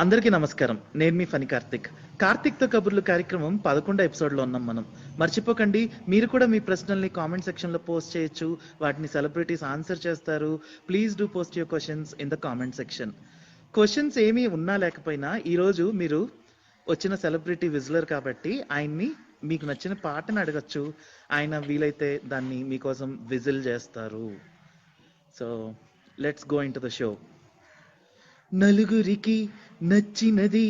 అందరికీ నమస్కారం. నేను మీ ఫనీ కార్తిక్. 'కార్తిక్‌తో కబుర్లు' కార్యక్రమం 11 ఎపిసోడ్‌లో ఉన్నాం మనం. మర్చిపోకండి, మీరు కూడా మీ ప్రశ్నల్ని కామెంట్ సెక్షన్‌లో పోస్ట్ చేయొచ్చు. వాటిని సెలబ్రిటీస్ ఆన్సర్ చేస్తారు. Please do post your questions in the comment section. Questions ఏమీ ఉన్నా లేకపోయినా ఈరోజు మీరు వచ్చిన సెలబ్రిటీ విజిలర్ కాబట్టి ఆయన్ని మీకు నచ్చిన పాటను అడగచ్చు. ఆయన వీలైతే దాన్ని మీకోసం విజిల్ చేస్తారు. So let's go in to the show. నలుగురికి నచ్చినది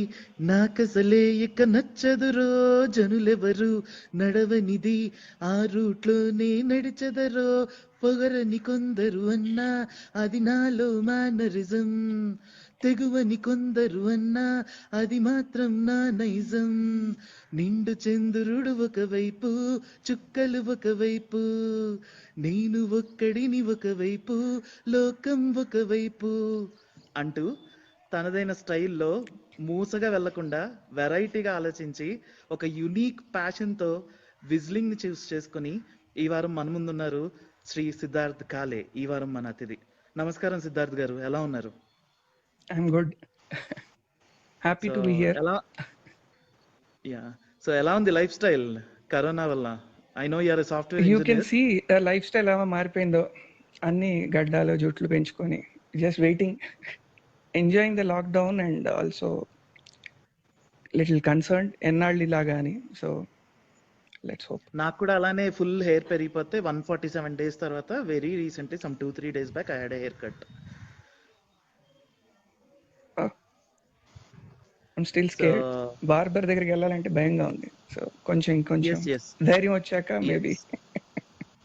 నాకసలే ఇక నచ్చదురో, జనులెవరు నడవనిది ఆ రూట్లోనే నడిచెదరో, పొగరని కొందరు అన్నా అది నాలో మేనరిజం, తెగువని కొందరు అన్నా అది మాత్రం నా నైజం. నిండు చంద్రుడు ఒకవైపు, చుక్కలు ఒకవైపు, నేను ఒక్కడిని ఒకవైపు, లోకం ఒకవైపు అంటూ తనదైన స్టైల్లో మూసగా వెళ్లకుండా వెరైటీగా ఆలోచించి ఒక యునీక్ ప్యాషన్తో విజిలింగ్ని చూస్ చేసుకుని ఈ వారం మన ముందున్నారు శ్రీ సిద్ధార్థ్ కాలే. ఈ వారం మన అతిథి. నమస్కారం సిద్ధార్థ్ గారు, ఎలా ఉన్నారు? I'm good, happy to be here. ఎలా ఉంది లైఫ్ స్టైల్ కరోనా వల్ల? I know you are a software you engineer. Can see lifestyle ఎలా మారిపోయిందో. అన్ని గడ్డాలు జుట్లు పెంచుకొని just waiting, enjoying the lockdown and also little concern ఎన్నాళ్ళు ఇలాగా అని. So let's hope. నాకు కూడా అలానే ఫుల్ హెయిర్ పెరిగిపోతే 147 డేస్ తర్వాత very recently some 2-3 days back I had a haircut. Still scared. Barber దగ్గరికి వెళ్ళాలంటే భయంగా ఉంది. సో కొంచెం ధైర్యం వచ్చాక maybe.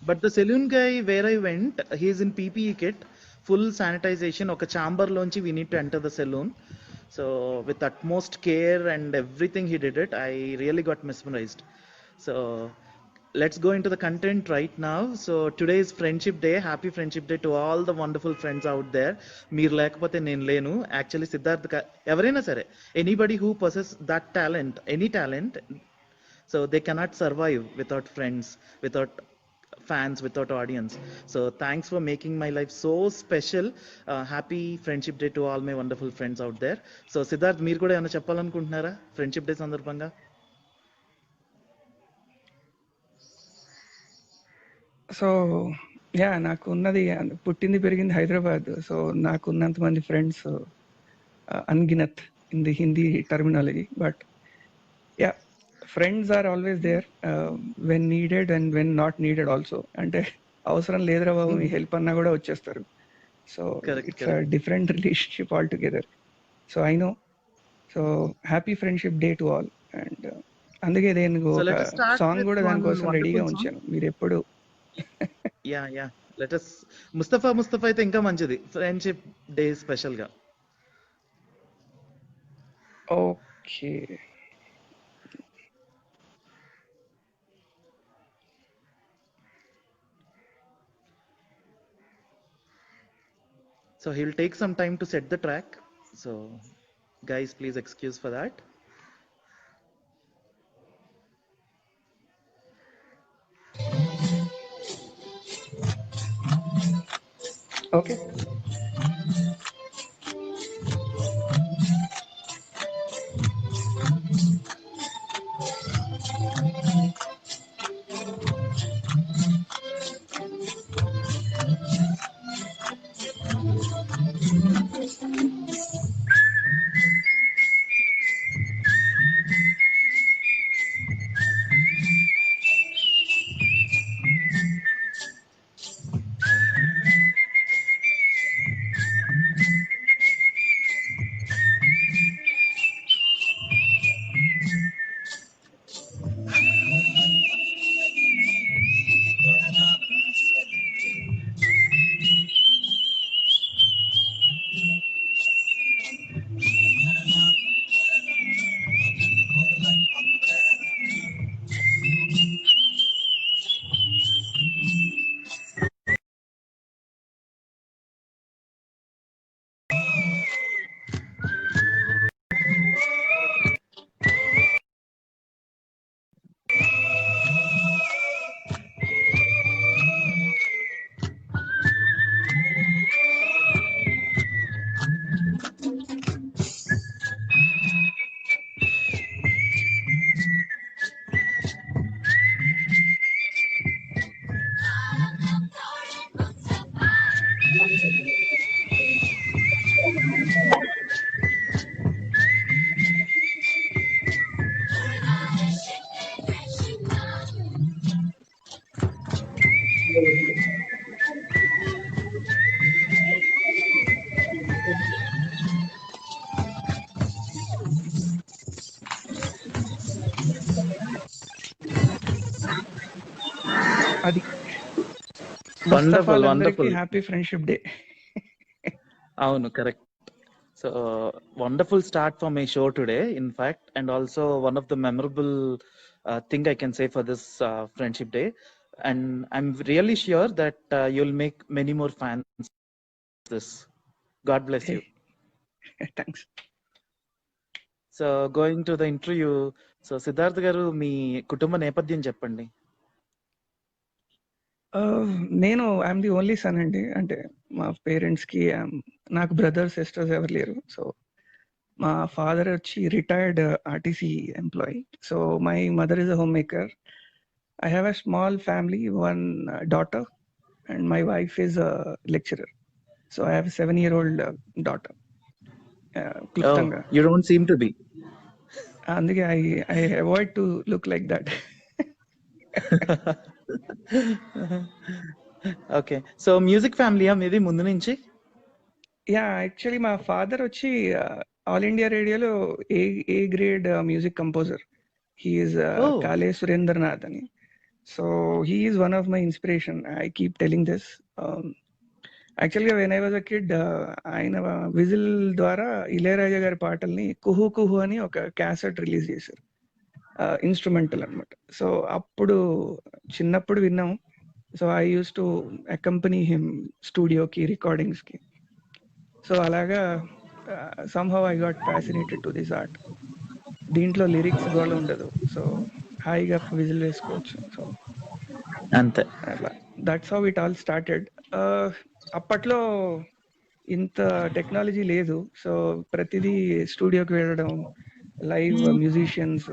But the saloon guy where I went, he is in PPE kit, full sanitization. ఒక chamber లోంచి we need to enter the saloon. So with utmost care and everything he did it, I really got mesmerized. So let's go into the content right now. So today is Friendship Day. Happy Friendship Day to all the wonderful friends out there. మీరు లేకపోతే నేను లేను. Actually Siddharth ఎవరైనా సరే, anybody who possess that talent, any talent, so they cannot survive without friends, without fans, without audience. So thanks for making my life so special. Happy Friendship Day to all my wonderful friends out there. So Siddharth, మీరు కూడా ఏమైనా చెప్పాలనుకుంటున్నారా friendship day సందర్భంగా? So నాకు ఉన్నది, పుట్టింది పెరిగింది Hyderabad. So నాకు ఉన్నంత మంది ఫ్రెండ్స్ అన్గినత్ in the Hindi terminology. But friends are always there when needed and when not needed also. అంటే అవసరం లేదురా బాబు మీ హెల్ప్ అన్నా కూడా వచ్చేస్తారు. So it's different relationship all together. So I know. So happy friendship day to all. And అందుకే నేను సాంగ్ కూడా దానికోసం రెడీగా ఉంచాను. మీరు ఎప్పుడు లెట్ us ముస్తఫా అయితే ఇంకా మంచిది, ఫ్రెండ్షిప్ డే స్పెషల్ గా. Okay. So he'll take some time to set the track. So guys, please excuse for that. Okay. అది ముస్తఫా వండర్ఫుల్ అందరికి వండర్ఫుల్ హ్యాపీ ఫ్రెండ్షిప్ డే. అవును correct. So wonderful start for my show today in fact, and also one of the memorable thing I can say for this friendship day, and I'm really sure that you'll make many more fans this. God bless you. Thanks. So going to the interview, so Siddharth గారు మీ కుటుంబ నేపథ్యం చెప్పండి. నేను I'm the only sun అండి. అంటే మా parents కి నాకు బ్రదర్స్ సిస్టర్స్ ఎవరు లేరు. సో మా ఫాదర్ వచ్చి retired RTC employee. So my mother is a homemaker. I have a small family, one daughter, and my wife is a lecturer. So I have 7-year-old daughter. క్లుప్తంగా you don't seem to be. అందుకే I avoid to look like that. Okay, so music ఫ్యామిలీయా మీది ముందు నుంచి? Yeah, actually మా father వచ్చి All India రేడియోలో A grade music composer. He's Kale Surendranath అని. So he's one of my inspiration. I keep telling this. యాక్చువల్గా when I was a kid, ఆయన విజిల్ ద్వారా ఇళయరాజా గారి పాటల్ని కుహు కుహు అని ఒక క్యాసెట్ రిలీజ్ చేశారు, ఇన్స్ట్రుమెంటల్ అనమాట. సో అప్పుడు చిన్నప్పుడు విన్నాం. So I use to accompany him స్టూడియోకి, రికార్డింగ్స్కి. సో అలాగా somehow I got fascinated to this art. దీంట్లో లిరిక్స్ గోళ ఉండదు, సో హాయిగా విజిల్ వేసుకోవచ్చు. సో అంతే, that's how it all started. అప్పట్లో ఇంత టెక్నాలజీ లేదు. సో ప్రతిదీ స్టూడియోకి వెళ్ళడం, లైవ్ మ్యూజిషియన్స్,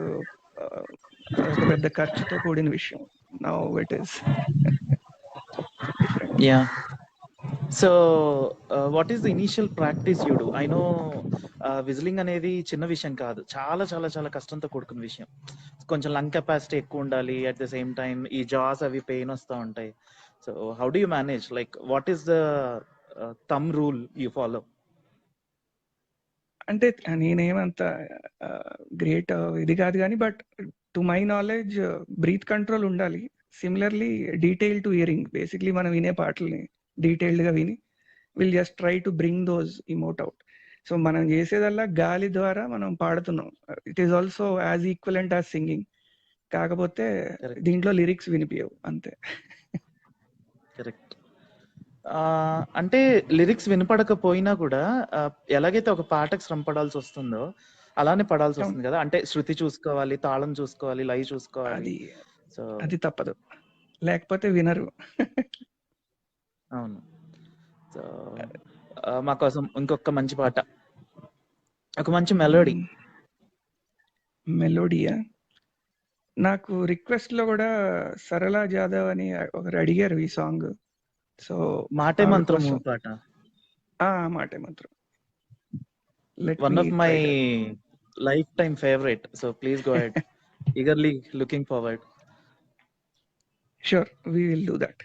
అదొక పెద్ద ఖర్చుతో కూడిన విషయం. Now it is different. Yeah. So what is the initial practice you do? I know whistling అనేది చిన్న విషయం కాదు, చాలా చాలా చాలా కష్టంతో కూడుకున్న విషయం. కొంచెం లంగ్ కెపాసిటీ ఎక్కువ ఉండాలి, అట్ ద సేమ్ టైం ఈ జాస్ అవి పెయిన్ వస్తూ ఉంటాయి. So how do you manage? Like what is the thumb rule you follow? అంటే నేనేమంత గ్రేట్ ఇది కాదు కానీ, but to my knowledge breath control ఉండాలి. Similarly detail to hearing. Basically మనం వినే పాటల్ని డీటెయిల్డ్గా విని will just try to bring those emote out. So మనం చేసేదల్లా గాలి ద్వారా మనం పాడుతున్నాం. It is also as equivalent as singing. కాకపోతే దీంట్లో లిరిక్స్ వినిపించవు అంతే. కరెక్ట్. అంటే లిరిక్స్ వినపడకపోయినా కూడా ఎలాగైతే ఒక పాటకు శ్రమ పడాల్సి వస్తుందో అలానే పడాల్సి వస్తుంది కదా. అంటే శృతి చూసుకోవాలి, తాళం చూసుకోవాలి, లయ చూసుకోవాలి. సో అది తప్పదు, లేకపోతే వినరు. అవును. సో మా కోసం ఇంకొక మంచి పాట, ఒక మంచి మెలోడీ. మెలోడియా? నాకు రిక్వెస్ట్ లో కూడా సరళ జాదవ్ అని ఒకరు అడిగారు ఈ సాంగ్. సో మాటే మంత్రం పాట. మాటే మంత్రం, one of my life time favourite. So please go ahead. Eagerly looking forward. Sure, we will do that.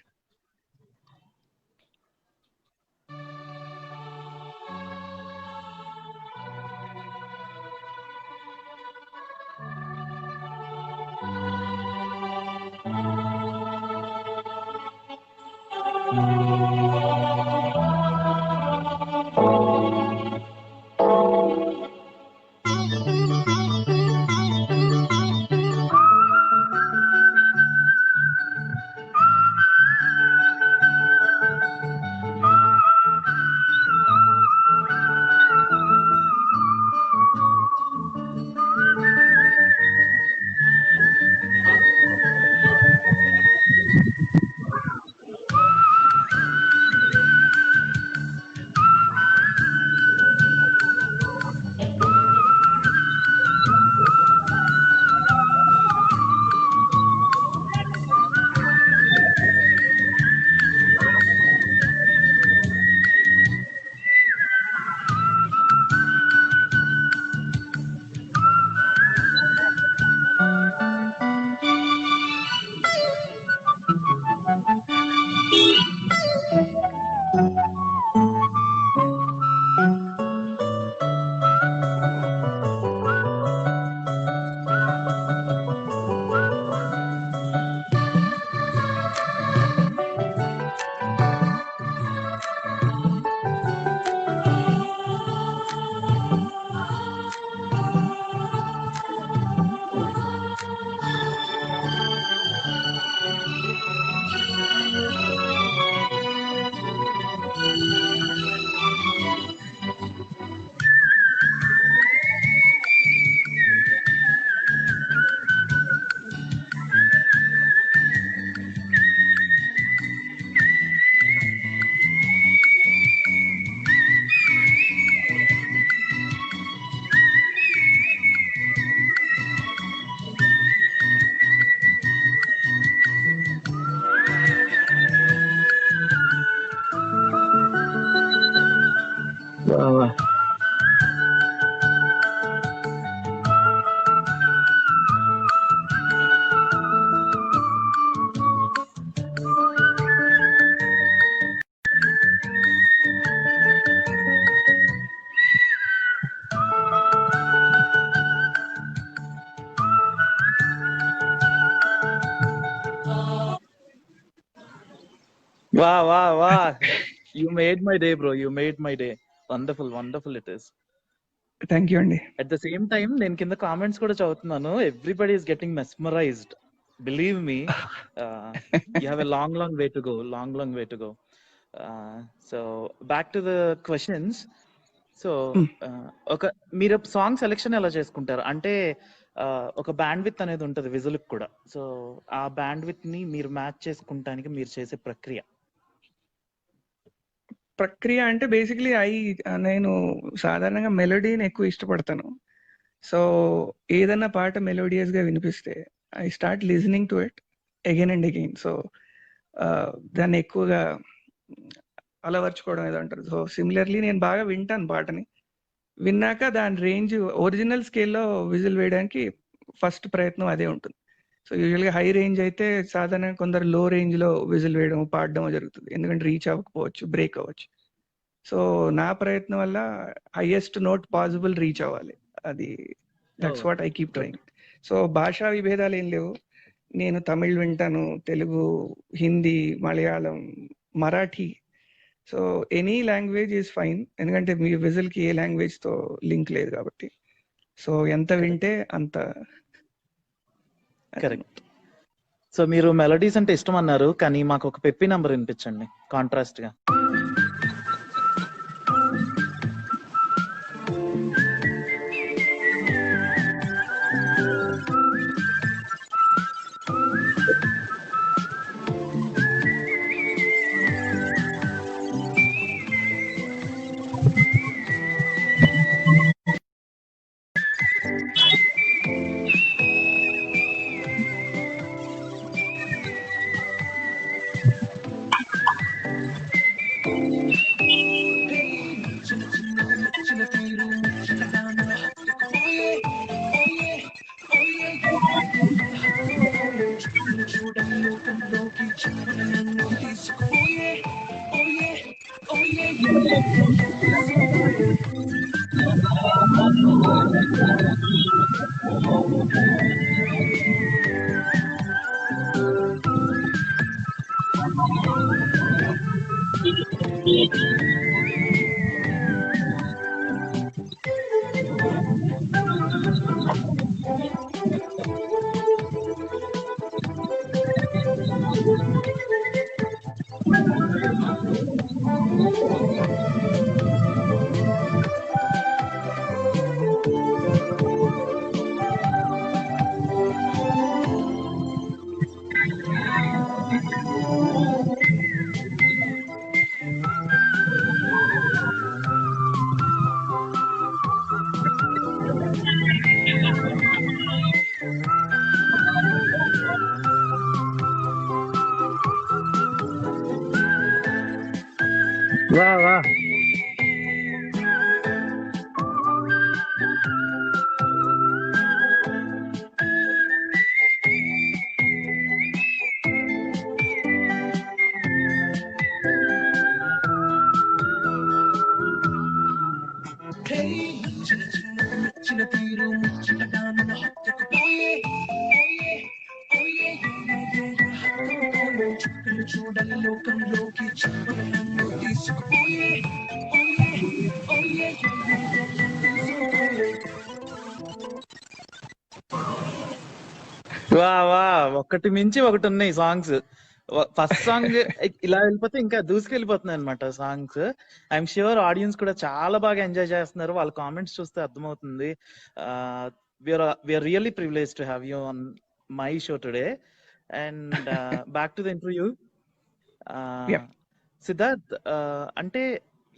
Wow. You made my day, bro. You made my day. Wonderful it is. Thank you అండి. At the same time, నేను కింద comments కూడా చదువుతున్నాను. Everybody is getting mesmerized. Believe me, you have a long way to go. Long way to go. So back to the questions. So మీరు song selection ఎలా చేసుకుంటారు అంటే ఒక బ్యాండ్ విత్ అనేది ఉంటుంది విజుల్ కూడా. సో ఆ బ్యాండ్ విత్ ని మీరు మ్యాచ్ చేసుకుంటానికి మీరు చేసే ప్రక్రియ అంటే బేసిక్లీ నేను సాధారణంగా మెలోడీని ఎక్కువ ఇష్టపడతాను. సో ఏదన్నా పాట మెలోడియస్ గా వినిపిస్తే I start listening to it again and again. So దాన్ని ఎక్కువగా అలవర్చుకోవడం ఏదో అంటారు. సో సిమిలర్లీ నేను బాగా వింటాను పాటని. విన్నాక దాని రేంజ్ ఒరిజినల్ స్కేల్లో విజిల్ వేయడానికి ఫస్ట్ ప్రయత్నం అదే ఉంటుంది. సో యూజువల్గా హై రేంజ్ అయితే సాధారణంగా కొందరు లో రేంజ్లో విజిల్ వేయడం పాడడం జరుగుతుంది, ఎందుకంటే రీచ్ అవ్వకపోవచ్చు, బ్రేక్ అవ్వచ్చు. సో నా ప్రయత్నం వల్ల హైయెస్ట్ నోట్ పాసిబుల్ రీచ్ అవ్వాలి. అది that's what I keep trying. So భాషా విభేదాలు ఏం లేవు. నేను తమిళ్ వింటాను, Telugu, Hindi, Malayalam, Marathi. So any language is fine, ఎందుకంటే మీ విజిల్కి ఏ లాంగ్వేజ్తో లింక్ లేదు కాబట్టి. సో ఎంత వింటే అంత కరెక్ట్. సో మీరు మెలోడీస్ అంటే ఇష్టం అన్నారు, కానీ మాకు ఒక పెప్పి నంబర్ వినిపించండి కాంట్రాస్ట్ గా. వా ఒకటి మించి ఒకటి ఉన్నాయి సాంగ్స్. ఫస్ట్ సాంగ్ ఇలా వెళ్ళిపోతే ఇంకా దూసుకెళ్ళిపోతున్నాయి అనమాట సాంగ్స్. ఐఎమ్ ష్యూర్ ఆడియన్స్ కూడా చాలా బాగా ఎంజాయ్ చేస్తున్నారు. వాళ్ళ కామెంట్స్ చూస్తే అర్థమవుతుంది. We're really privilege to have you on my show today. And back to the interview. Siddharth, అంటే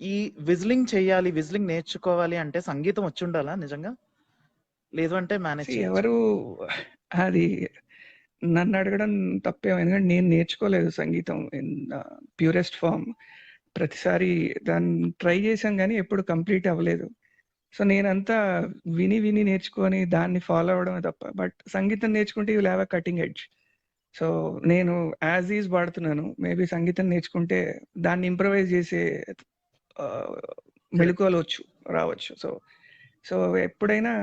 ఈ విజిలింగ్ చేయాలి, విజిలింగ్ నేర్చుకోవాలి అంటే సంగీతం వచ్చి ఉండాలా నిజంగా? లేదు అంటే మేనేజ్ ఎవరు అది నన్ను అడగడం తప్పేమో, ఎందుకంటే నేను నేర్చుకోలేదు సంగీతం ఇన్ ప్యూరెస్ట్ ఫామ్. ప్రతిసారి దాన్ని ట్రై చేశాం కానీ ఎప్పుడు కంప్లీట్ అవ్వలేదు. సో నేనంతా విని నేర్చుకొని దాన్ని ఫాలో అవడమే తప్ప. బట్ సంగీతం నేర్చుకుంటే you will have a cutting edge. So నేను యాజ్ ఈజ్ పాడుతున్నాను. మేబీ సంగీతం నేర్చుకుంటే దాన్ని ఇంప్రవైజ్ చేసే మెళుకువలు రావచ్చు. సో ఎప్పుడైనా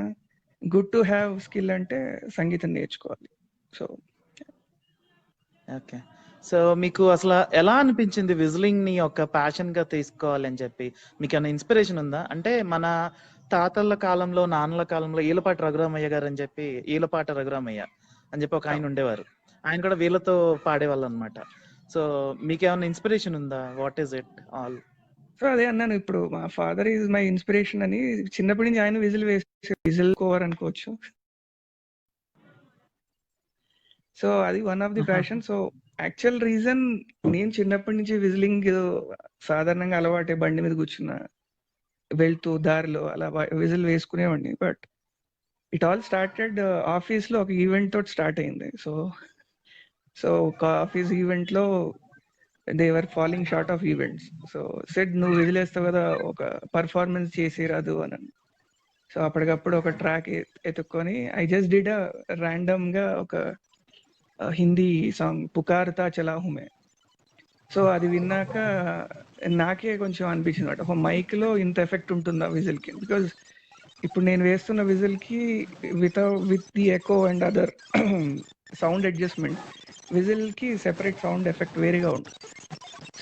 గుడ్ టు హ్యావ్ స్కిల్ అంటే సంగీతం నేర్చుకోవాలి. So okay. సో మీకు అసలు ఎలా అనిపించింది విజిలింగ్ ని ఒక ప్యాషన్ గా తీసుకోవాలని చెప్పి? మీకు ఏమైనా ఇన్స్పిరేషన్ ఉందా? అంటే మన తాతల కాలంలో, నాన్నల కాలంలో ఈలపాటి రఘురామయ్య గారు అని చెప్పి, ఈలపాట రఘురామయ్య అని చెప్పి ఒక ఆయన ఉండేవారు. ఆయన కూడా వీళ్ళతో పాడేవాళ్ళు అనమాట. సో మీకేమైనా ఇన్స్పిరేషన్ ఉందా? What is it all? So అదే అన్నాను, ఇప్పుడు మా ఫాదర్ ఈజ్ మై ఇన్స్పిరేషన్ అని. చిన్నప్పటి నుంచి ఆయన విజిల్ కోవర్ అనుకోవచ్చు. సో అది one of the passion. So actual reason, నేను చిన్నప్పటి నుంచి విజిలింగ్ సాధారణంగా అలవాటే, బండి మీద కూర్చున్నా, వెళ్తూ దారిలో అలా విజిల్ వేసుకునేవాడిని. But it all started office లో ఒక ఈవెంట్ తోటి స్టార్ట్ అయింది. సో ఒక ఆఫీస్ ఈవెంట్ లో they were following sort of events. So said, నువ్వు విజిలేస్తావు కదా, ఒక పర్ఫార్మెన్స్ చేసి రాదు అని. సో అప్పటికప్పుడు ఒక ట్రాక్ ఎత్తుక్కొని ఐ జస్ట్ డిడ్ ర్యాండమ్ గా ఒక హిందీ సాంగ్, పుకార్తా చలా హుమే. సో అది విన్నాక నాకే కొంచెం అనిపించింది అనమాట, ఒక మైక్ లో ఇంత ఎఫెక్ట్ ఉంటుందా విజిల్ కి. బికాజ్ ఇప్పుడు నేను వేస్తున్న విజిల్ కి with the echo and other sound adjustment, whistle కి సెపరేట్ సౌండ్ ఎఫెక్ట్ వేరేగా ఉంటుంది.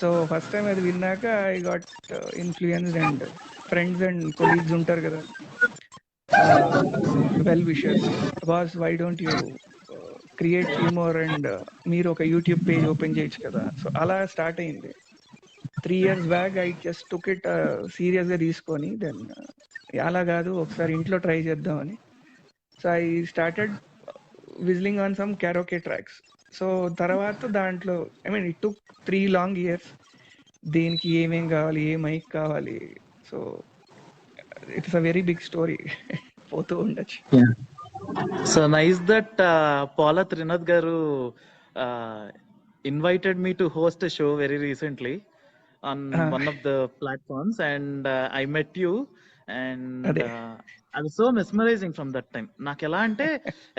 సో ఫస్ట్ టైం అది విన్నాక I got influenced, and friends and colleagues ఉంటారు కదా, well wishers, boss why don't you create few more, and మీరు ఒక YouTube page open చేయొచ్చు కదా. సో అలా స్టార్ట్ అయింది 3 years back. I just took it serious గా తీసుకొని, దెన్ అలా కాదు ఒకసారి ఇంట్లో ట్రై చేద్దామని. So I started whistling on some karaoke tracks. So తర్వాత దాంట్లో ఇట్ టుక్ 3 long years. దేనికి ఏమేం కావాలి, ఏ మైక్ కావాలి, so it's a very big story. పోతూ ఉండొచ్చు. So nice that Paula Trinath garu invited me to host a show very recently on one of the platforms, and I met you, and I was so mesmerizing from that time. నాకు ఎలా అంటే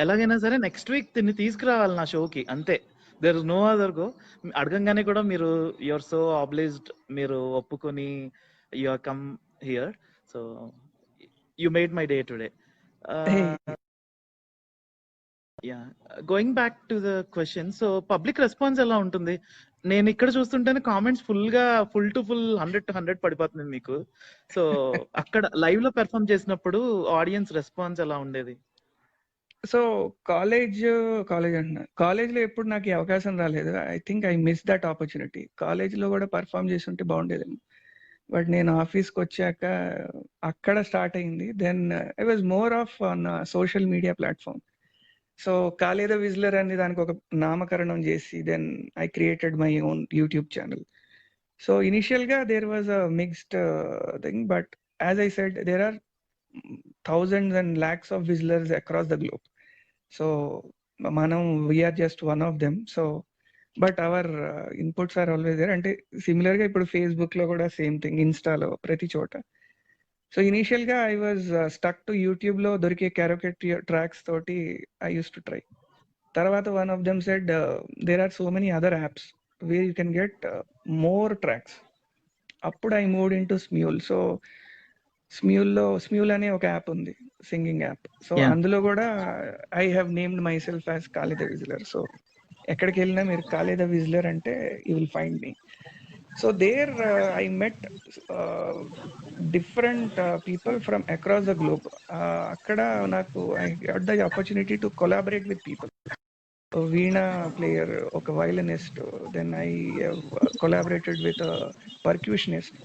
ఎలాగైనా సరే next week తిని తీసుకురావాలి నా షోకి, అంతే. There is no other go. అడగంగానే కూడా మీరు యూఆర్ సో ఆబ్లిజ్డ్, మీరు ఒప్పుకొని you are come here. So you made my day today. Yeah, going back to the question, so public response ఎలా ఉంటుంది? నేను ఇక్కడ చూస్తుంటేనే comments full to full 100 to 100 పడిపోతుంది మీకు. సో అక్కడ లైవ్ లో పెర్ఫార్మ్ చేసినప్పుడు ఆడియన్స్ రెస్పాన్స్ ఎలా ఉండేది? సో కాలేజ్ లో ఎప్పుడు నాకు ఈ అవకాశం రాలేదు. I think I miss that opportunity. College లో కూడా పర్ఫామ్ చేసి ఉంటే బాగుండేదేమో. బట్ నేను ఆఫీస్కి వచ్చాక అక్కడ స్టార్ట్ అయింది. Then I was more of on social media platform. So కాలేద విజిలర్ అని దానికి ఒక నామకరణం చేసి, then I created my own YouTube channel. So initial గా there was a mixed thing, but as I said, there are thousands and lakhs of visitors across the globe. So we are just one of them. So but our inputs are always there. అంటే similar గా ఇప్పుడు Facebook లో కూడా same thing, ఇన్స్టాలో, ప్రతి చోట. So initial గా I was stuck to YouTube లో దొరికే క్యారోకే ట్రాక్స్ తోటి ఐ యూస్ టు ట్రై. తర్వాత one of them said, there are so many other apps where you can get more tracks. అప్పుడు I moved in to Smule. So Smule అనే ఒక app ఉంది, singing app. So అందులో కూడా I have named my self as కాలేద whistler. So ఎక్కడికి వెళ్ళినా మీరు కాలేద విజిలర్ అంటే you will find me. So there I met different people from across the globe. అక్కడ నాకు I got the opportunity to collaborate with people. Veena player, ఒక violinist, then I collaborated with percussionist.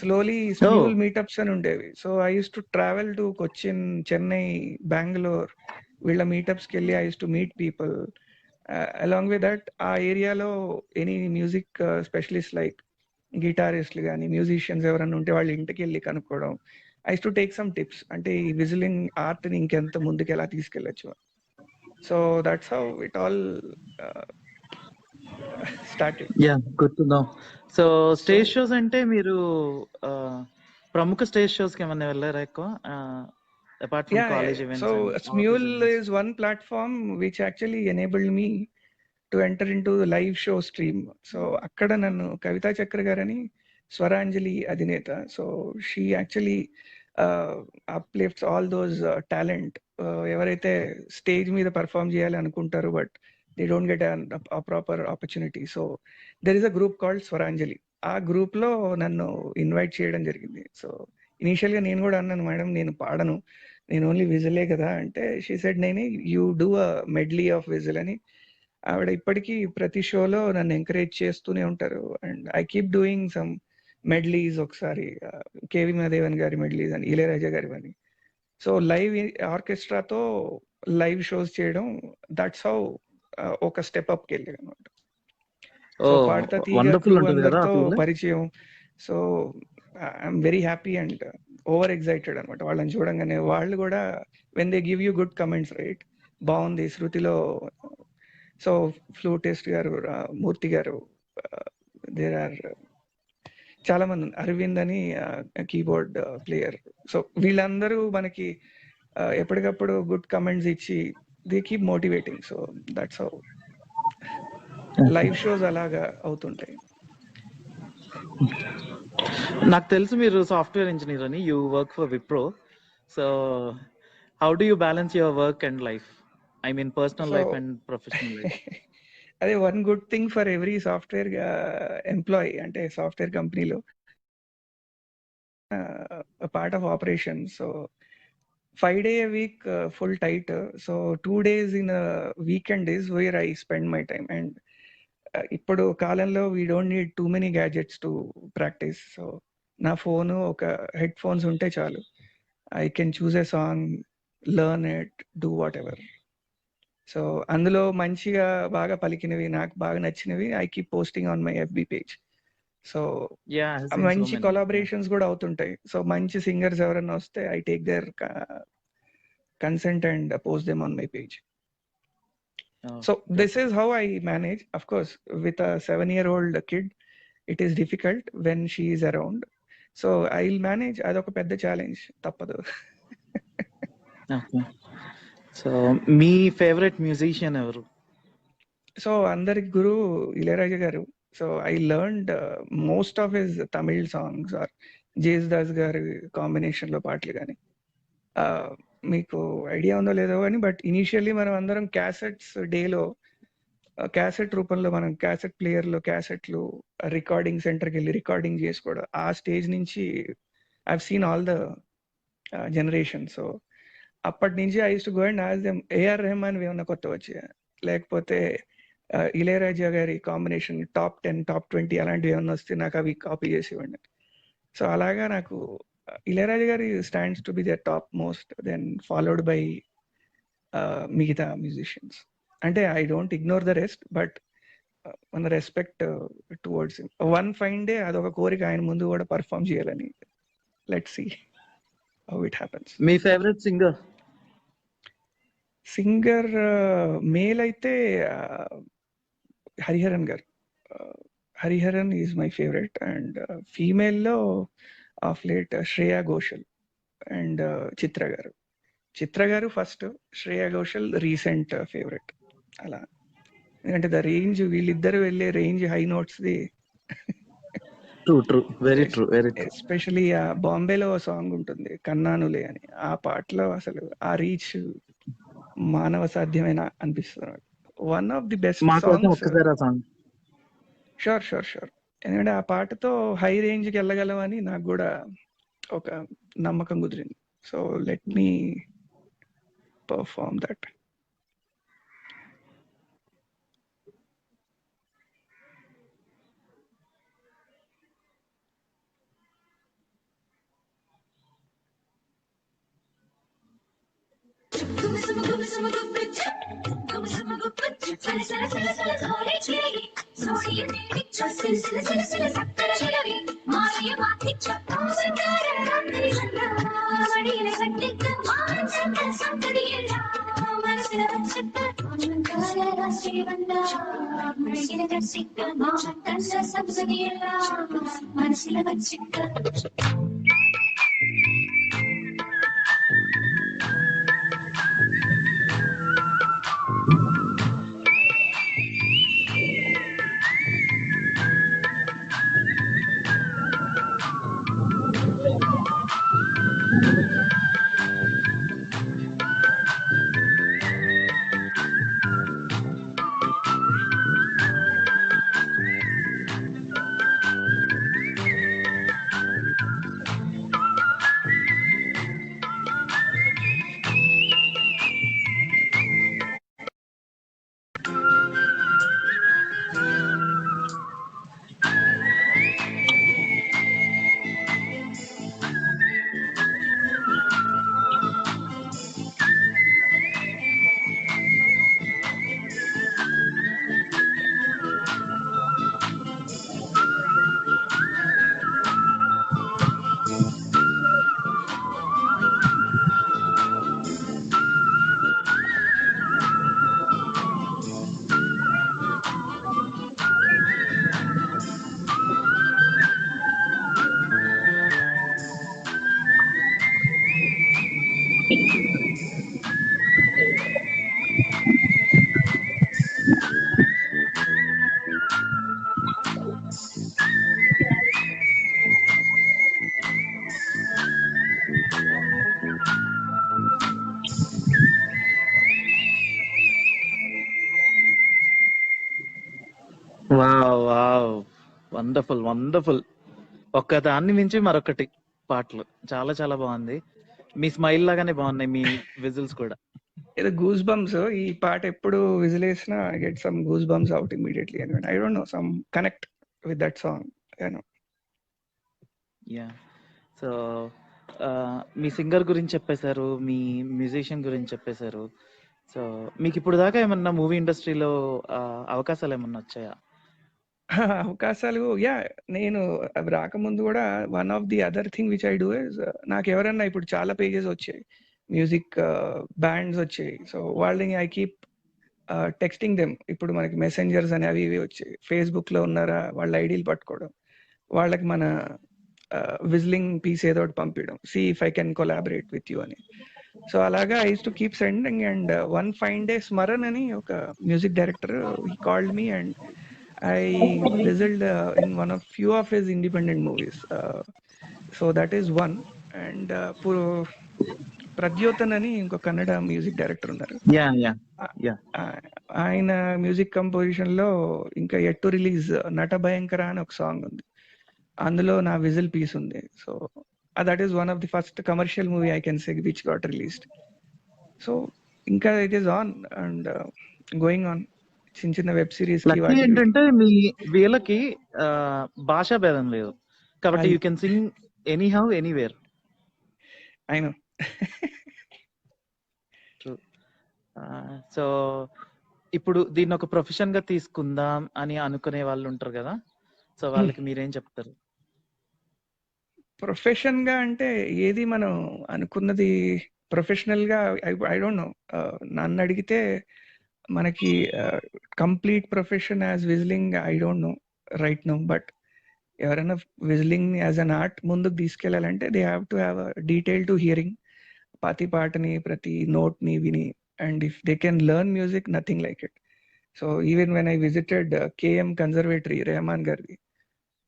Slowly Smule meetups అని ఉండేవి. So I use to travel to Cochin, Chennai, Bengaluru, వీళ్ళ మీటప్స్కి వెళ్ళి I use to meet people. Along with that ఆ ఏరియాలో any music specialist like గిటారిస్ట్లు కానీ మ్యూజిషియన్స్ ఎవరైనా ఉంటే వాళ్ళ ఇంటికి వెళ్ళి కనుక్కోవడం. I use to take some tips, అంటే ఈ విజిలింగ్ ఆర్ట్ని ఇంకెంత ముందుకు ఎలా తీసుకెళ్ళచ్చు. So that's how it all started. Yeah, good to know. So stage shows అంటే మీరు ప్రముఖ స్టేజ్ షోస్ కి ఏమైనా వెళ్ళారా ఎక్కువ, apart from college events? So Smule is one platform which actually enabled me to enter into the live show stream. So akkada nannu Kavita Chakra garani, Swaranjali Adineta, so she actually uplifts all those talent ఎవరైతే stage మీద perform చేయాలి అనుకుంటారు but they don't get a proper opportunity. So there is a group called Swaranjali. ఆ group లో నన్ను invite చేయడం జరిగింది. So initial గా నేను కూడా అన్నాను, మేడం నేను పాడను, నేను ఓన్లీ విజిలే కదా అంటే, షీ సెడ్ నేనే you do a medley of whistle అని. ఆవిడ ఇప్పటికీ ప్రతి షోలో నన్ను ఎంకరేజ్ చేస్తూనే ఉంటారు. And I keep doing some medleys. ఒకసారి కేవి మహాదేవన్ గారి మెడ్లీస్ అని, ఇళయరాజా గారి అని. సో లైవ్ ఆర్కెస్ట్రాతో లైవ్ షోస్ చేయడం, దట్స్ హౌ ఒక స్టెప్ అప్కి వెళ్ళాను అనమాట. సో పాడతా తీగ క్రూ అందరితో పరిచయం. So I'm very happy and over excited అనమాట వాళ్ళని చూడంగానే. వాళ్ళు కూడా when they give you good comments, right, బాగుంది శృతిలో. సో ఫ్లూటిస్ట్ గారు, మూర్తి గారు, దేర్ ఆర్ చాలా మంది, అరవింద్ అని కీబోర్డ్ ప్లేయర్. సో వీళ్ళందరూ మనకి ఎప్పటికప్పుడు గుడ్ కమెంట్స్ ఇచ్చి they keep motivating. So that's how live shows అలాగా అవుతుంటాయి. నాకు తెలుసు మీరు సాఫ్ట్వేర్ ఇంజనీర్ అని, you work for Wipro. So how do you balance your work and life, I mean personal life and professional life? అదే one good thing for every software employee, అంటే software కంపెనీలో part of operation. So 5 days a week full tight. So 2 days in a weekend is where I spend my time. And ఇప్పుడు కాలంలో we don't need too many gadgets to practice. So నా phone, ఒక head phones ఉంటే చాలు. I can choose a song, learn it, do what ever. So అందులో మంచిగా బాగా పలికినవి, నాకు బాగా నచ్చినవి I keep posting on my FB page. So మంచి కొలాబరేషన్స్ కూడా అవుతుంటాయి. సో మంచి సింగర్స్ ఎవరైనా వస్తే I take their consent and post them on my page. So this is how I manage. Of course, with a 7-year-old kid, it is difficult when she is around. So I'll manage. Adoka pedda challenge tappadu. Okay. So me favorite musician ever? So andari guru Ilayaraja garu. So I learned most of his Tamil songs or Jesudas garu combination lo paatlu gaani. మీకు idea ఉందో లేదో కానీ, but initially మనం అందరం cassettes డేలో cassette రూపంలో మనం cassette ప్లేయర్లో క్యాసెట్లు రికార్డింగ్ సెంటర్కి వెళ్ళి రికార్డింగ్ చేసుకోవడం, ఆ స్టేజ్ నుంచి I seen all the generation. So అప్పటి నుంచి I use to go and ask them AR Rahman ఏమన్నా కొత్త వచ్చాయా, లేకపోతే ఇళయరాజా గారి కాంబినేషన్ టాప్ 10 టాప్ 20 అలాంటివి ఏమన్నా వస్తే నాకు అవి కాపీ చేసి ఇవ్వండి. సో అలాగా నాకు ఇళయరాజా గారి stands to be the top most, then followed by మిగతా మ్యూజిషియన్స్. అంటే I don't ignore the rest, but మన respect towards him. One fine day అదొక కోరిక, ఆయన ముందు కూడా పర్ఫామ్ చేయాలని. Let's see how it happens. మీ ఫేవరెట్ సింగర్? సింగర్ మేల్ అయితే హరిహరన్ గారు. Hariharan is my favourite. And ఫీమేల్లో of late Shreya Ghoshal and Chitra గారు. చిత్ర గారు first, Shreya Ghoshal recent favourite. అలా, ఎందుకంటే ద రేంజ్, వీళ్ళిద్దరు వెళ్ళే range high notes the. True, very true, very true. Especially ఆ బాంబేలో సాంగ్ ఉంటుంది కన్నానులే అని, ఆ పాటలో అసలు ఆ రీచ్ మానవ సాధ్యమైన అనిపిస్తుంది. One of the best songs. Sure. ఎందుకంటే ఆ పాటతో హై రేంజ్కి వెళ్ళగలమని నాకు కూడా ఒక నమ్మకం కుదిరింది. So let me perform that. Wow! Wonderful. Wonderful. ఒక్క దాన్ని మించి మరొకటి పాటలు. చాలా చాలా బావుంది. మీ స్మైల్ లాగానే బావున్నాయి మీ విజిల్స్ కూడా. ఏదో గూస్ బంప్స్ ఈ పాట ఎప్పుడు విజిల్ వేసినా I get some goose bumps out immediately అనమాట. I don't know some connect with that song. Yeah! So, మీ సింగర్ గురించి చెప్పేశారు. మీ మ్యూజిషియన్ గురించి చెప్పేశారు. సో, మీకిప్పుడు దాకా ఏమన్నా మూవీ ఇండస్ట్రీలో అవకాశాలేమన్నా వచ్చాయా? అవకాశాలు నేను అవి రాకముందు కూడా one of the other thing which I do is నాకు ఎవరన్నా ఇప్పుడు చాలా పేజెస్ వచ్చాయి, మ్యూజిక్ బ్యాండ్స్ వచ్చాయి. సో వాళ్ళని ఐ కీప్ టెక్స్టింగ్ దెమ్. ఇప్పుడు మనకి మెసెంజర్స్ అని అవి ఇవి వచ్చాయి. ఫేస్బుక్ లో ఉన్నారా వాళ్ళ ఐడీలు పట్టుకోవడం, వాళ్ళకి మన విజిలింగ్ పీస్ ఏదో ఒకటి పంపించడం, see if I can collaborate with you అని. సో అలాగా I use to keep sending. And one fine day Smaran అని ఒక music director, he called me and I whistled in one of few of his independent movies. So that is one. And ప్రద్యోతన్ అని ఇంకో Kannada music director ఉన్నారు. Yeah! Yeah! Yeah! ఆయన music composition లో ఇంకా ఎట్టు release నట భయంకర అని ఒక సాంగ్ ఉంది, అందులో నా విజిల్ పీస్ ఉంది. So that is one of the first commercial movie I can say which got released. So ఇంకా it is on and going on. చిన్న చిన్న వెబ్ సిరీస్ కి లక్కీ వాటికి ఏంటంటే మీ వీళ్ళకి భాషా భేదం లేదు. కాబట్టి you can sing any how anywhere. I know. So ఇప్పుడు దీన్ని ఒక ప్రొఫెషన్ గా తీసుకుందాం అని అనుకునే వాళ్ళు ఉంటారు కదా, సో వాళ్ళకి మీరేం చెప్తారు? ప్రొఫెషన్ గా అంటే ఏది మనం అనుకున్నది ప్రొఫెషనల్ గా ఐ డోంట్ నో. నన్ను అడిగితే మనకి complete profession as whistling I don't know right no. But ఎవరైనా విజిలింగ్ యాజ్ అన్ ఆర్ట్ ముందుకు తీసుకెళ్లాలంటే they have to have detail to hearing, ప్రతి పాటని ప్రతి నోట్ ని విని. And if they can learn music, nothing like it. So even when I visited KM conservatory Rahman గారిది,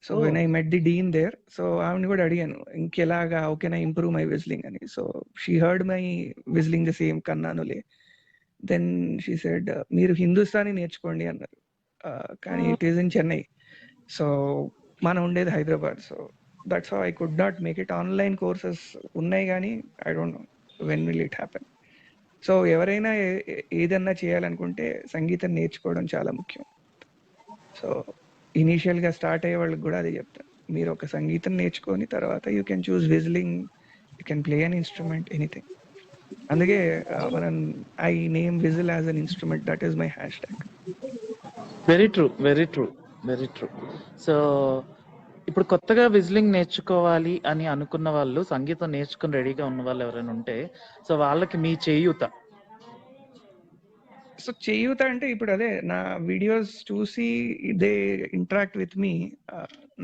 so when I met the dean there, so ఆవిడని కూడా అడిగాను ఇంకెలాగా how can I improve my whistling అని. So she heard my whistling the same కన్నానులే. Then she said మీరు హిందుస్థానీ నేర్చుకోండి అన్నారు. కానీ it is in Chennai, so మనం ఉండేది Hyderabad. So that's how I could not make it. Online courses ఉన్నాయి కానీ I don't know when will it happen. So ఎవరైనా ఏదన్నా చేయాలనుకుంటే సంగీతం నేర్చుకోవడం చాలా ముఖ్యం. సో ఇనీషియల్ గా స్టార్ట్ అయ్యే వాళ్ళకి కూడా అదే చెప్తాను, మీరు ఒక సంగీతం నేర్చుకొని తర్వాత you can choose whistling, you can play an instrument, anything. అందుకే మనం I name whistle as an instrument, that is my hash tag. Very true, very true, very true. So ఇప్పుడు కొత్తగా విజిలింగ్ నేర్చుకోవాలి అని అనుకున్న వాళ్ళు, సంగీతం నేర్చుకుని రెడీగా ఉన్న వాళ్ళు ఎవరైనా ఉంటే, సో వాళ్ళకి మీ చేయూత. సో చేయూత అంటే ఇప్పుడు అదే నా వీడియోస్ చూసి దే ఇంటరాక్ట్ విత్ మీ,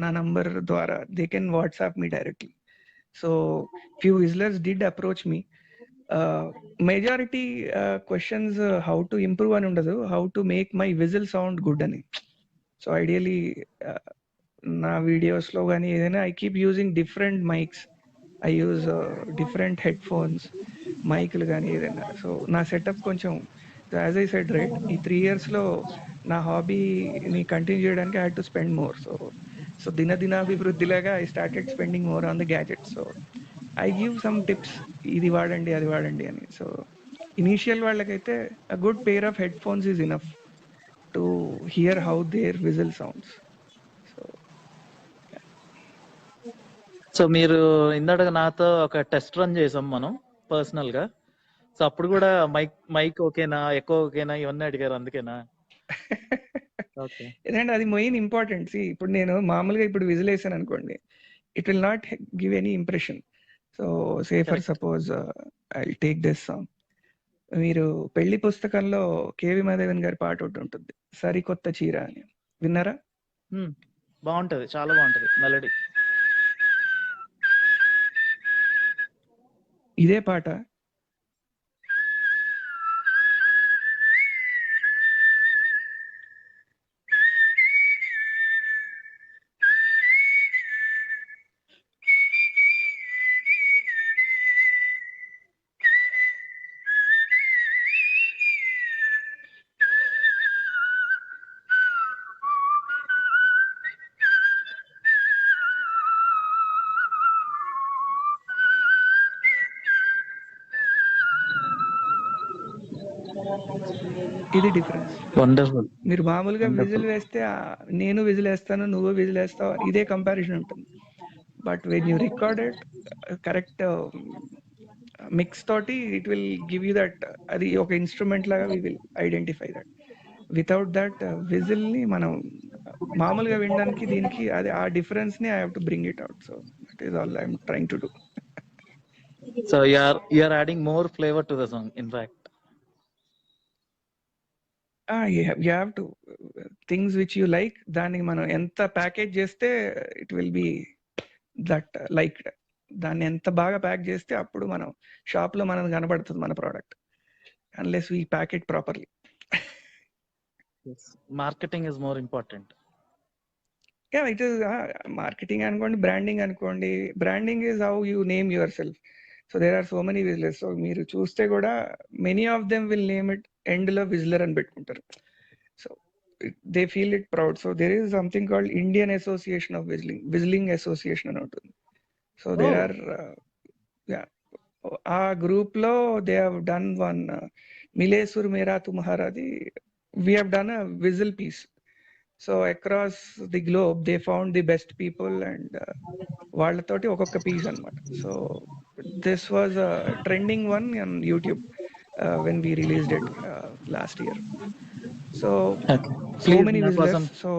నా నంబర్ ద్వారా they can WhatsApp me directly. So few whistlers did approach me. Majority questions how to improve అని ఉండదు, how to make my whistle sound good అని. సో ఐడియలీ నా videos లో కానీ ఏదైనా I keep using different mics, I use different headphones, మైక్లు కానీ ఏదైనా. సో నా సెటప్ కొంచెం, యాజ్ ఐ సెడ్ రైట్, ఈ 3 years లో నా హాబీని కంటిన్యూ చేయడానికి I had to spend more. So దినదినాభివృద్ధిలాగా I started spending more on the gadgets. So I give some tips, ఇది వాడండి అది వాడండి అని. సో ఇనీషియల్ వాళ్ళకైతే a good pair of headphones is enough to hear how their whistle sounds. So మీరు ఇందాక నాతో ఒక టెస్ట్ రన్ చేసాం మనం పర్సనల్ గా. సో అప్పుడు కూడా మైక్ ఓకేనా, ఎక్కువ ఓకేనా, ఇవన్నీ అడిగారు, అందుకేనా? ఓకే. ఎందుకంటే అది మెయిన్ ఇంపార్టెంట్. ఇప్పుడు నేను మామూలుగా ఇప్పుడు విజిల్ వేసాను అనుకోండి, it will not give any impression. So say for suppose I take this song, మీరు పెళ్లి పుస్తకంలో కేవి మాధవన్ గారి పాట ఒకటి ఉంటుంది, సరికొత్త చీర అని, విన్నారా? బాగుంటది, చాలా బాగుంటది మెలడీ. ఇదే పాట ఇది డిఫరెన్స్. వండర్ఫుల్. మీరు మామూలుగా వండర్ఫుల్. విజిల్ వేస్తే నేను విజిల్ వేస్తాను, నువ్వు విజిల్ వేస్తావు, ఇదే కంపారిజన్ ఉంటుంది. But when you recorded correct mix తోటి it will give you that, అది ఒక ఇన్స్ట్రుమెంట్ లాగా we will identify that. Without that whistle ని మనం మామూలుగా వినడానికి దీనికి అది ఆ డిఫరెన్స్ ని I have to bring it out. So that is all I'm trying to do. So you are adding more flavor to the song, in fact. You have to things which you like, దాన్ని మనం ఎంత package చేస్తే it will be that like, దాన్ని ఎంత బాగా pack చేస్తే అప్పుడు మనం షాప్ లో మనకు కనబడుతుంది మన product, unless we pack it properly. Yes. Marketing is more important. It is marketing అనుకోండి, బ్రాండింగ్ అనుకోండి. Branding is how you name your self. So there are so many whistlers. So మీరు చూస్తే కూడా many of them will name it end లో whistler అని పెట్టుకుంటారు. So they feel it proud. So there is something called Indian association of whistling association అని ఉంటుంది. So there are ఆ group లో దే హావ్ డన్ వన్ మిలేసుర్ మేరా తుమ్హారాది, we have done a whistle piece. So across the globe they found the best people and వాళ్ళతోటి ఒక్కొక్క piece అనమాట. So this was a trending one on YouTube when we released it last year. So Okay. So Please, many నా whistlers. కోసం so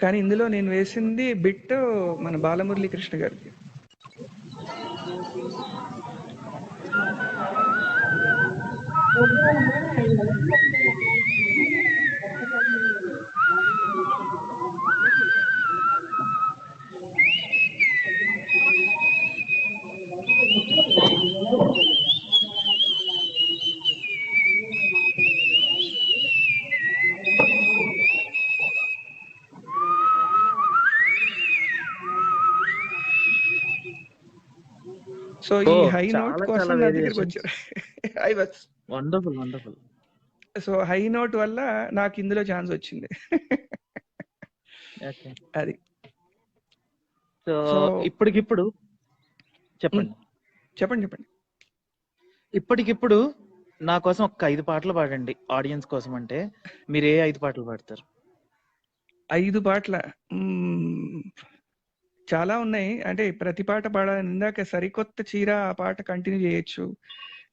కానీ ఇందులో నేను వేసింది bit మన బాలమురళీ కృష్ణ గారికి. సో ఈ హై నోట్ చాలా కోసం చాలా నా దగ్గరికి వేరియేషన్స్. వచ్చారు. I was wonderful, wonderful. So high note వల్ల నాకు ఇందులో ఛాన్స్ వచ్చింది. ఓకే. అది. సో సో ఇప్పటికిప్పుడు చెప్పండి. చెప్పండి చెప్పండి. ఇప్పటికిప్పుడు నా కోసం ఒక 5 పాటలు పాడండి ఆడియన్స్ కోసం. అంటే మీరు ఏ 5 పాటలు పాడతారు? 5 పాటల చాలా ఉన్నాయి. అంటే ప్రతి పాట పాడాలని, ఇందాక సరికొత్త చీర ఆ పాట కంటిన్యూ చేయొచ్చు,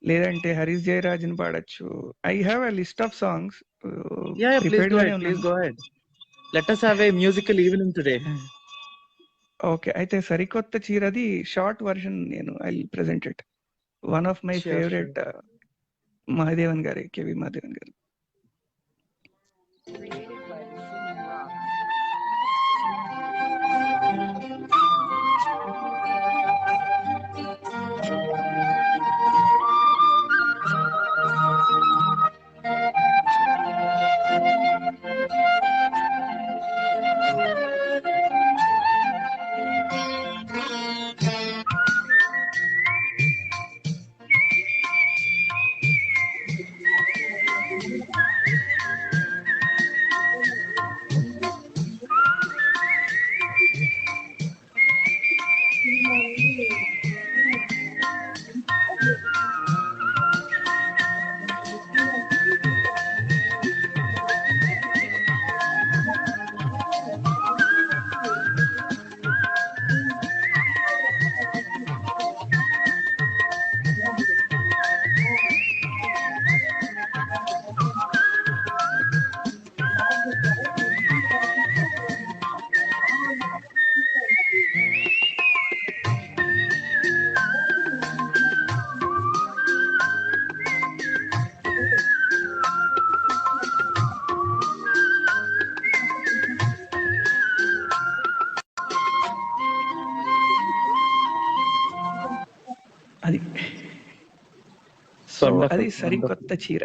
లేదంటే హరీష్ జయరాజన్ పాడొచ్చు. I have a list of songs prepared గానే ప్లీజ్ ఉన్నాను. Go ahead. Let us have a musical evening today. Okay, అయితే సరికొత్త చీరది షార్ట్ వర్షన్ నేను I present it. One of my Sure, favourite Mahadevan గారి, కేవి మహాదేవన్ గారి. అది. సో అది సరికొత్త చీర.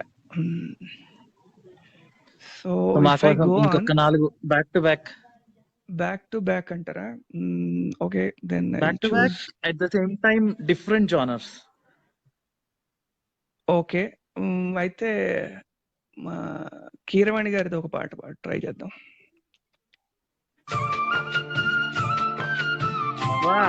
సో మా ఇఫ్ ఐ కోసం గో ఆన్ ఇంకొక 4 బ్యాక్ టు బ్యాక్ అంటారా? Okay, then back to back at the same time different genres. Okay, అయితే మా కీరవాణి గారిది ఒక పాట ట్రై చేద్దాం. వా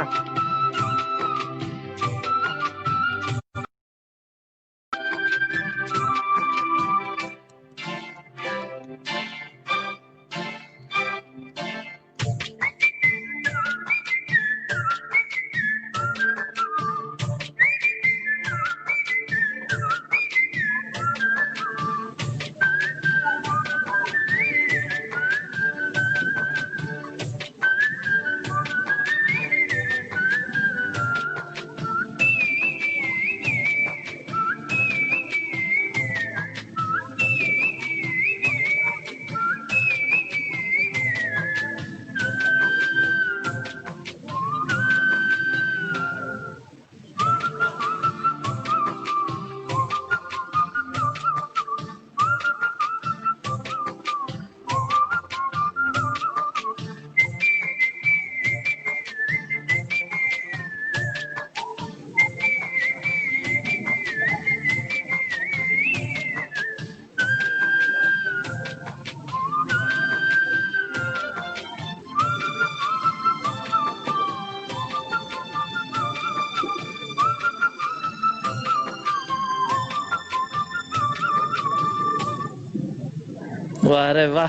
వారే వా.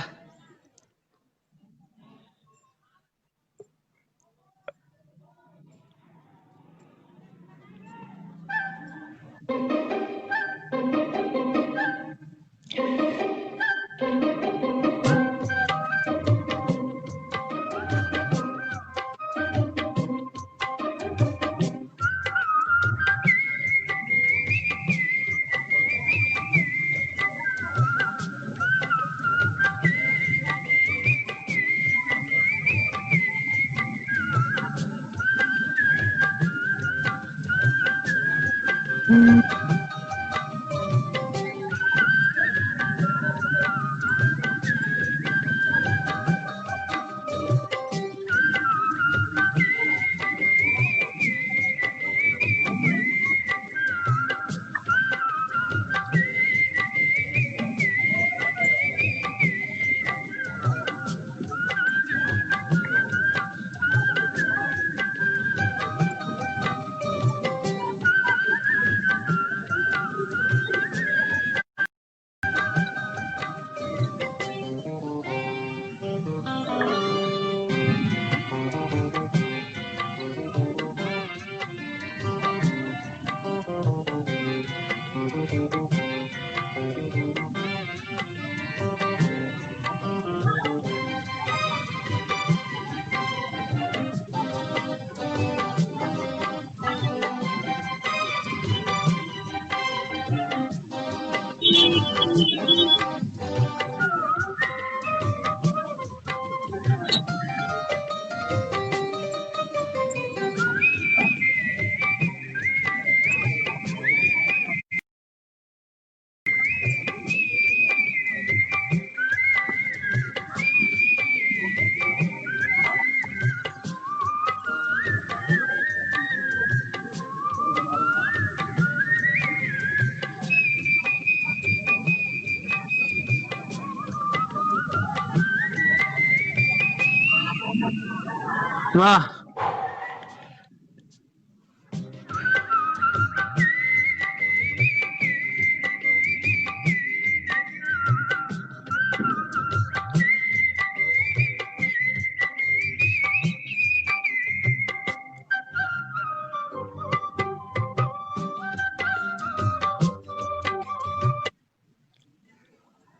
వా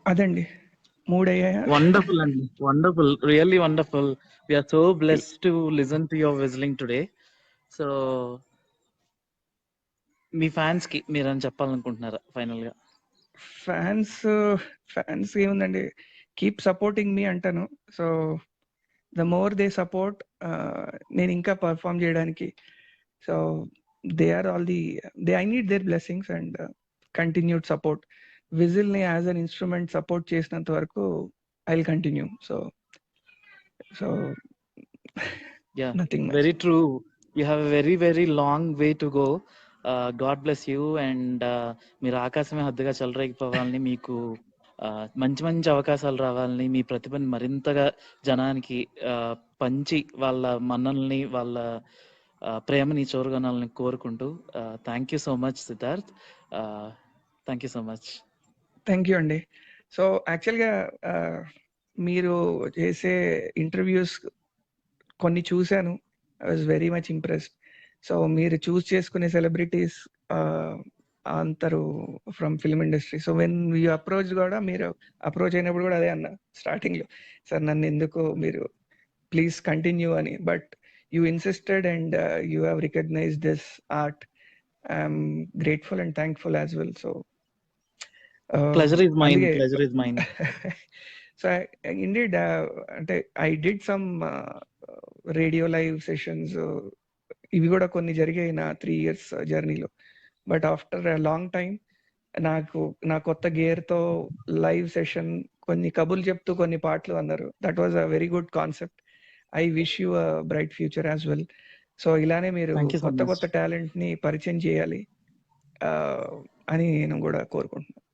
అదండి 3 అయ్యాయా? వండర్ఫుల్ అండి, wonderful, really wonderful. We are so blessed to listen to your whistling today. So మీ ఫ్యాన్స్ కి మీరని చెప్పాలనుకుంటున్నారా ఫైనల్ గా? ఫ్యాన్స్ ఏముందండి, కీప్ సపోర్టింగ్ మీ అంటాను. So the more they support, నేను ఇంకా పర్ఫామ్ చేయడానికి. So they are all the I need their blessings and continued support. Whistle ని యాజ్ అన్ ఇన్స్ట్రుమెంట్ సపోర్ట్ చేసినంత వరకు I will continue. So Yeah, nothing very true. You have a very, very long way to go. God bless you. And మీరు ఆకాశమే హద్దుగా చెలరేగిపోవాలని మీకు మంచి మంచి అవకాశాలు రావాలని, మీ ప్రతిభని మరింతగా జనానికి పంచి వాళ్ళ మన్ననల్ని, వాళ్ళ ప్రేమని చూరగొనాలని కోరుకుంటూ thank you so much Siddharth. Thank you so much. Thank you అండి. సో యాక్చువల్గా మీరు చేసే ఇంటర్వ్యూస్ కొన్ని చూశాను. I was very much impressed. So మీరు చూస్ చేసుకునే సెలబ్రిటీస్ అంతరు from film industry. So when you approach కూడా, మీరు అప్రోచ్ అయినప్పుడు కూడా అదే అన్న స్టార్టింగ్లో, సార్ నన్ను ఎందుకు మీరు ప్లీజ్ కంటిన్యూ అని. But you insisted and you have recognised this art. I'm grateful and thankful as well. So pleasure is mine, pleasure is mine. So indeed అంటే I did some radio live sessions, ఇవి కూడా కొన్ని జరిగాయి నా 3 years జర్నీలో. But after long time నాకు నా కొత్త గేర్తో లైవ్ సెషన్, కొన్ని కబుర్లు చెప్తూ కొన్ని పాటలు అన్నారు. That was a very good concept. I wish you a bright future as well. So ఇలానే మీరు కొత్త కొత్త టాలెంట్ ని పరిచయం చేయాలి అని నేను కూడా కోరుకుంటున్నాను.